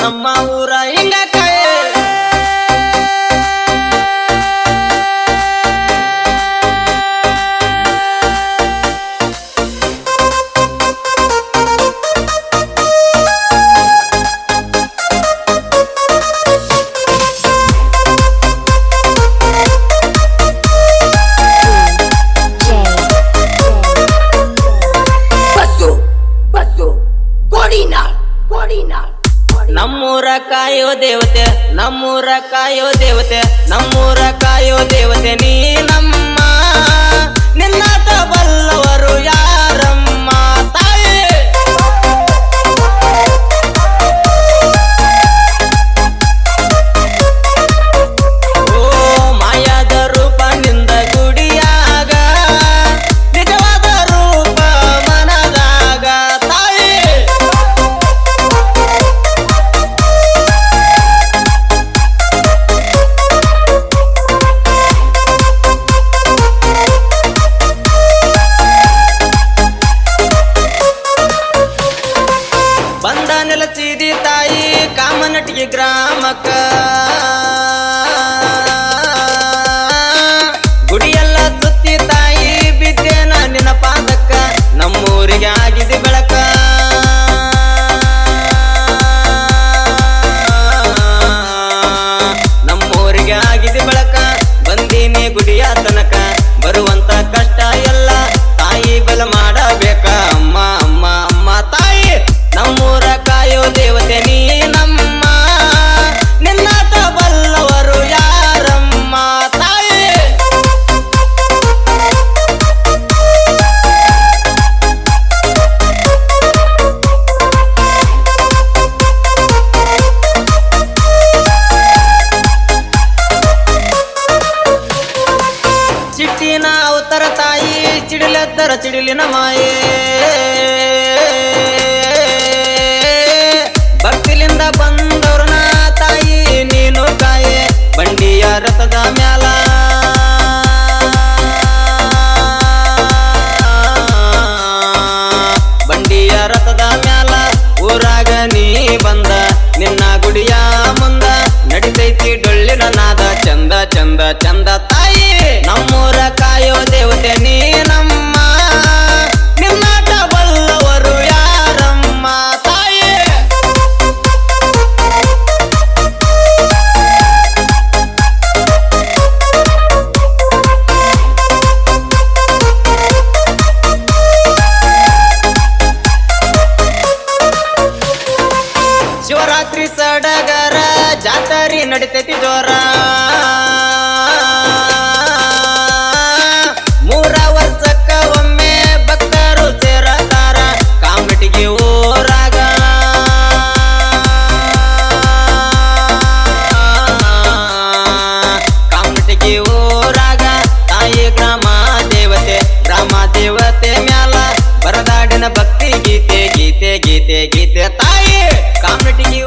ನಮ್ಮ ಊರ ಹಿಂಗಕಾಯ ನಮ್ಮೂರ ಕಾಯೋ ದೇವತೆ ನಮ್ಮೂರ ಕಾಯೋ ದೇವತೆ ನಮ್ಮೂರ ಕಾಯೋ ದೇವತೆ ನೀ ನಮ್ಮ ನಿನ್ನಾಟ ಬಲ್ಲವರು ಯಾರಮ್ಮ ತಾಯಿ ಓ ಮಾಯಾದ ರೂಪ ನಿಂದ ಗುಡಿಯಾಗ ನಿಜವಾದ ರೂಪ ಮನದಾಗ ತಾಯಿ ಬಂದ ನೆಲಸಿದಿ ತಾಯಿ ಕಾಮನಟಿಗೆ ಗ್ರಾಮಕ್ಕ ಗುಡಿಯೆಲ್ಲ ಸುತ್ತಿ ತಾಯಿ ಬಿದ್ದೇನ ನಿನ್ನ ಪಾದಕ್ಕ ನಮ್ಮೂರಿಗೆ ಆಗಿದೆ ಬೆಳಕ ನಮ್ಮೂರಿಗೆ ಆಗಿದೆ ಬೆಳಕ ಬಂದೀನಿ ಗುಡಿಯ ತನಕ ಬರುವಂತ ಕಷ್ಟ ಎಲ್ಲ ತಾಯಿ ಬಲ ಮಾಡಬೇಕ ಅಮ್ಮ ಅಮ್ಮ ಅಮ್ಮ ತಾಯಿ ನಮ್ಮೂರ ಕಾಯೋ ದೇವತೆ ನೀ ನಮ್ಮ ನಿನ್ನಾಟ ಬಲ್ಲವರು ಯಾರಮ್ಮ ತಾಯಿ ಚಿಟ್ಟಿನ ಅವತರ ತಾಯಿ ಚಿಡಿಲೆದ್ದರ ಚಿಡಿಲಿನ ಮಾಯೇ ಭಕ್ತಿಲಿಂದ ಬಂದವ್ರನ ತಾಯಿ ನೀನು ಕಾಯೆ ಬಂಡಿಯ ರಥದ ಮ್ಯಾಲ ಬಂಡಿಯ ರಥದ ಮ್ಯಾಲ ಊರಾಗ ನೀ ಬಂದ ನಿನ್ನ ಗುಡಿಯ ಮುಂದ ನಡಿತೈತಿ ಡೊಳ್ಳಿನ ನಾದ ಚಂದ ಚಂದ ಚಂದ ತಾಯಿ ನಮ್ಮೂರ ಕಾಯೋ ದೇವತೆ ನೀ ನಮ್ಮ ನಿನ್ನಾಟ ಬಲ್ಲವರು ಯಾರಮ್ಮ ತಾಯಿ ಶಿವರಾತ್ರಿ ಸಡಗರ ಜಾತರಿ ನಡಿತೈತಿ ಜೋರ ಮೂರ ವರ್ಷಕ್ಕ ಒಮ್ಮೆ ಭಕ್ತರು ಸೇರತಾರ ಕಾಮಟಿಗೆ ಊರಾಗ ಕಾಮಟಿಗೆ ಊರಾಗ ತಾಯಿ ಗ್ರಾಮ ದೇವತೆ ಮ್ಯಾಲ ಬರದಾಡಿನ ಭಕ್ತಿ ಗೀತೆ ಗೀತೆ ಗೀತೆ ಗೀತೆ ತಾಯಿ ಕಾಮಟಿಗೆ